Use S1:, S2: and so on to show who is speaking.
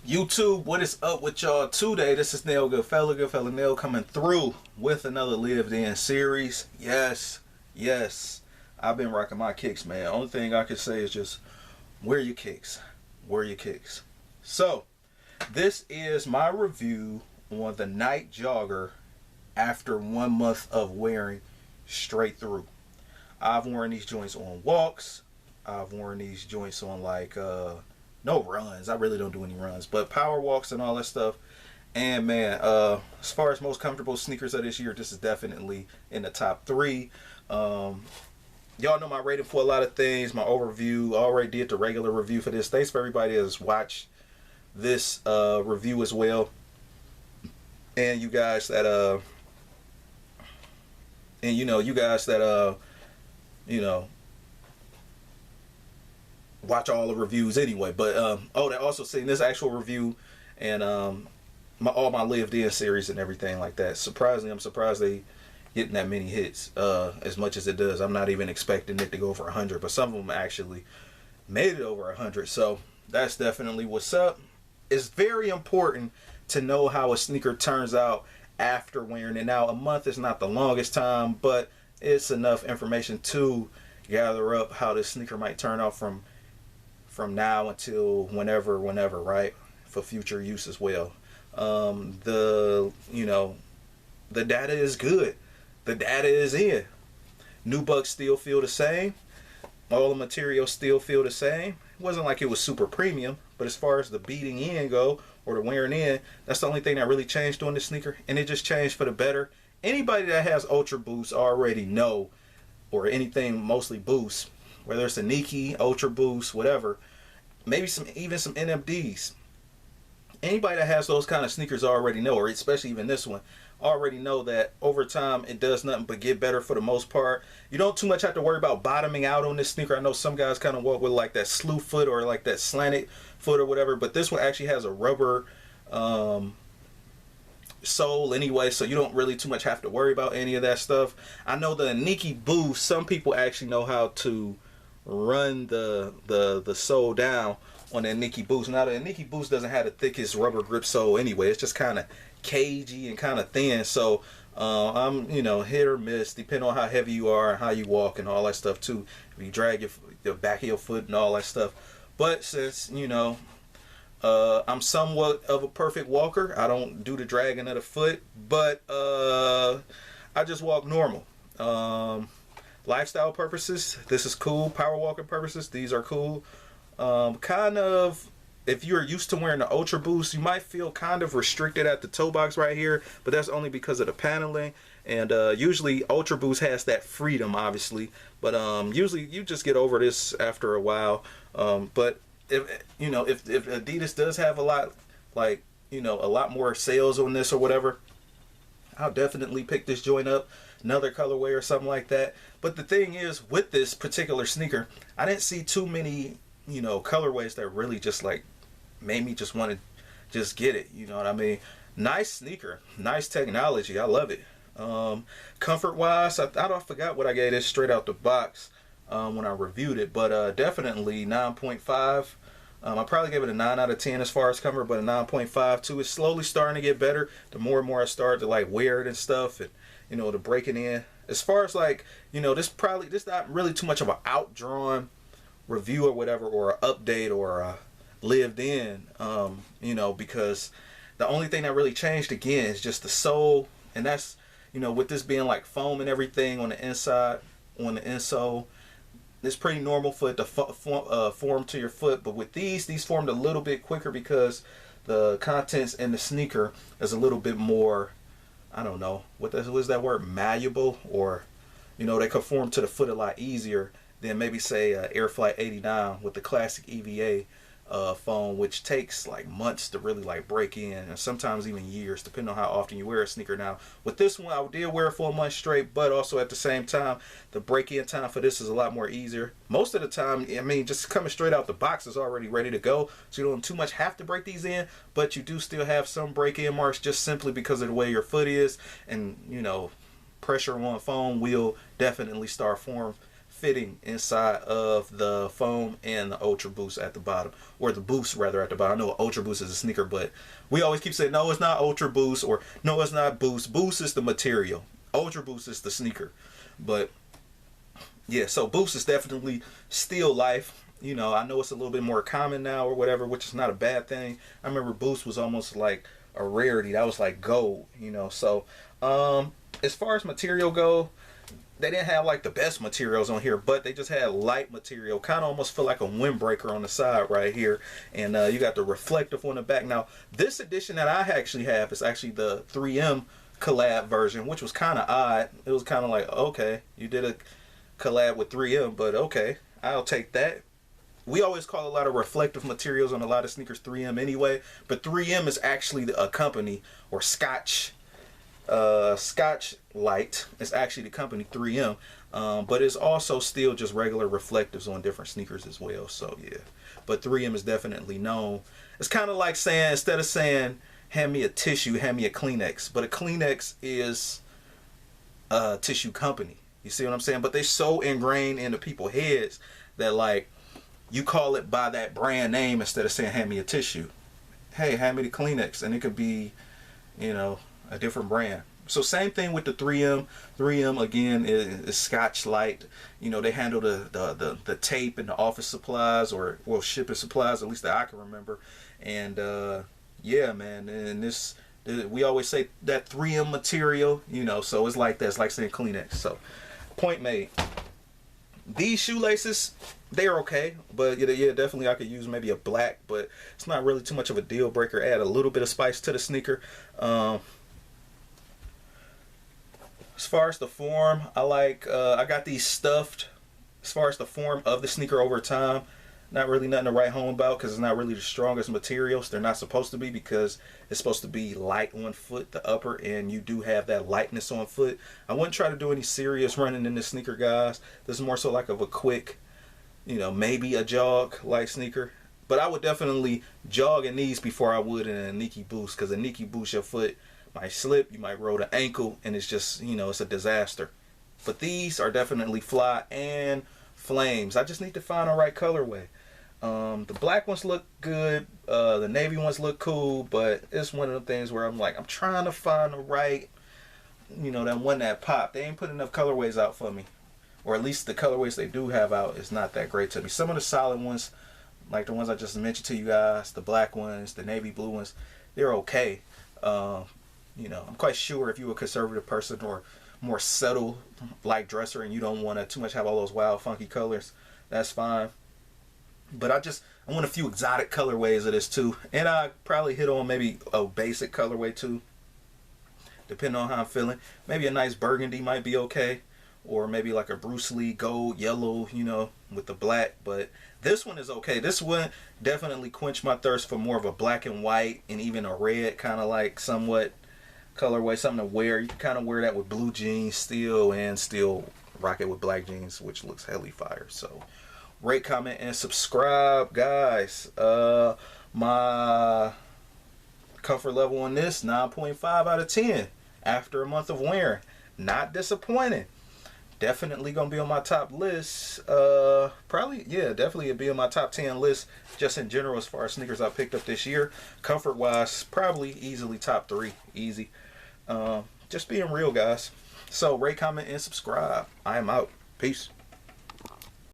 S1: YouTube, what is up with y'all today? This is Nail Goodfella Nail coming through with another Lived In series. Yes, I've been rocking my kicks, man. Only thing I can say is just wear your kicks. Wear your kicks. So, this is my review on the Nite Jogger after 1 month of wearing straight through. I've worn these joints on walks. I've worn these joints on no runs. I really don't do any runs, but power walks and all that stuff. And man, as far as most comfortable sneakers of this year, this is definitely in the top 3. Y'all know my rating for a lot of things, my overview. I already did the regular review for this. Thanks for everybody that's watched this review as well. And you guys that watch all the reviews anyway. But they also seen this actual review and all my Lived In series and everything like that. Surprisingly, I'm surprised they getting that many hits as much as it does. I'm not even expecting it to go over 100, but some of them actually made it over 100. So that's definitely what's up. It's very important to know how a sneaker turns out after wearing it. Now, a month is not the longest time, but it's enough information to gather up how this sneaker might turn out from now until whenever, right? For future use as well. The data is good. The data is in. New bucks still feel the same. All the materials still feel the same. It wasn't like it was super premium, but as far as the beating in go, or the wearing in, that's the only thing that really changed on this sneaker, and it just changed for the better. Anybody that has Ultra Boost already know, or anything mostly Boost, whether it's a Nike, Ultra Boost, whatever, maybe even some NMDs. Anybody that has those kind of sneakers already know, or especially even this one, already know that over time it does nothing but get better for the most part. You don't too much have to worry about bottoming out on this sneaker. I know some guys kind of walk with like that slew foot or like that slanted foot or whatever, but this one actually has a rubber sole anyway, so you don't really too much have to worry about any of that stuff. I know the Nike Boost, some people actually know how to run the sole down on the Nike Boost. Now the Nike Boost doesn't have the thickest rubber grip sole anyway. It's just kind of cagey and kind of thin, so I'm hit or miss depending on how heavy you are and how you walk and all that stuff too. If you drag the back of your foot and all that stuff. But since I'm somewhat of a perfect walker, I don't do the dragging of the foot, but I just walk normal. Lifestyle purposes, this is cool. Power walking purposes, these are cool. Kind of, if you're used to wearing the Ultra Boost, you might feel kind of restricted at the toe box right here, but that's only because of the paneling. And usually Ultra Boost has that freedom, obviously, but usually you just get over this after a while. But if Adidas does have a lot more sales on this or whatever, I'll definitely pick this joint up, another colorway or something like that. But the thing is, with this particular sneaker, I didn't see too many colorways that really just like made me just want to just get it. You know what I mean? Nice sneaker, nice technology. I love it. Comfort wise, I forgot what I gave this straight out the box when I reviewed it, but definitely 9.5. I probably gave it a 9 out of 10 as far as comfort, but a 9.5 too. It's slowly starting to get better the more and more I start to like wear it and stuff, and the breaking in. As far as this not really too much of an outdrawn review or whatever, or an update or a Lived In, because the only thing that really changed again is just the sole, and that's with this being like foam and everything on the inside, on the insole, it's pretty normal for it to form to your foot. But with these formed a little bit quicker because the contents in the sneaker is a little bit more, I don't know what is that word, malleable, or they could form to the foot a lot easier than maybe say Air Flight 89 with the classic EVA foam, which takes like months to really like break in, and sometimes even years depending on how often you wear a sneaker. Now with this one, I did wear it for a month straight, but also at the same time the break-in time for this is a lot more easier. Most of the time, I mean, just coming straight out the box is already ready to go, so you don't too much have to break these in, but you do still have some break-in marks just simply because of the way your foot is, and pressure on foam will definitely start fitting inside of the foam and the Ultra Boost at the bottom, or the Boost rather at the bottom. I know Ultra Boost is a sneaker, but we always keep saying no, it's not Ultra Boost, or no, it's not Boost. Boost is the material. Ultra Boost is the sneaker. But yeah, so Boost is definitely still life. You know, I know it's a little bit more common now or whatever, which is not a bad thing. I remember Boost was almost like a rarity. That was like gold, you know. So as far as material go, they didn't have like the best materials on here, but they just had light material. Kind of almost feel like a windbreaker on the side right here. And you got the reflective on the back. Now, this edition that I actually have is actually the 3M collab version, which was kind of odd. It was kind of like, okay, you did a collab with 3M, but okay, I'll take that. We always call a lot of reflective materials on a lot of sneakers 3M anyway, but 3M is actually a company, or Scotch Light is actually the company 3M, but it's also still just regular reflectives on different sneakers as well. So yeah, but 3M is definitely known. It's kind of like saying, instead of saying hand me a tissue, hand me a Kleenex, but a Kleenex is a tissue company. You see what I'm saying? But they're so ingrained into people's heads that like you call it by that brand name instead of saying hand me a tissue. Hey, hand me the Kleenex, and it could be, you know, a different brand. So same thing with the 3M. 3M again is Scotch Light. You know, they handle the tape and the office supplies, or well, shipping supplies, at least that I can remember. And yeah, man, and this, we always say that 3M material, you know, so it's like that. It's like saying Kleenex. So point made. These shoelaces, they're okay, but yeah, definitely I could use maybe a black, but it's not really too much of a deal breaker. Add a little bit of spice to the sneaker. As far as the form, I like, I got these stuffed. As far as the form of the sneaker over time, not really nothing to write home about, because it's not really the strongest materials. They're not supposed to be, because it's supposed to be light on foot, the upper, and you do have that lightness on foot. I wouldn't try to do any serious running in this sneaker, guys. This is more so like of a quick, you know, maybe a jog light sneaker. But I would definitely jog in these before I would in a Nike Boost, because a Nike Boost, your foot might slip, you might roll the ankle, and it's just, you know, it's a disaster. But these are definitely fly and flames. I just need to find the right colorway. The black ones look good, the navy ones look cool, but it's one of the things where I'm like, I'm trying to find the right, you know, that one that pop. They ain't put enough colorways out for me, or at least the colorways they do have out is not that great to me. Some of the solid ones, like the ones I just mentioned to you guys, the black ones, the navy blue ones, they're okay. You know, I'm quite sure if you're a conservative person or more subtle like dresser and you don't want to too much have all those wild funky colors, that's fine. But I want a few exotic colorways of this too, and I probably hit on maybe a basic colorway too, depending on how I'm feeling. Maybe a nice burgundy might be okay, or maybe like a Bruce Lee gold yellow, you know, with the black. But this one is okay. This one definitely quenched my thirst for more of a black and white, and even a red kind of like somewhat colorway, something to wear. You can kind of wear that with blue jeans still, and still rock it with black jeans, which looks hella fire. So rate, comment, and subscribe, guys. My comfort level on this, 9.5 out of 10 after a month of wearing. Not disappointing. Definitely gonna be on my top list. Probably, yeah, definitely it'll be on my top 10 list just in general as far as sneakers I picked up this year. Comfort wise, probably easily top 3, easy. Just being real, guys. So rate, comment, and subscribe. I am out. Peace.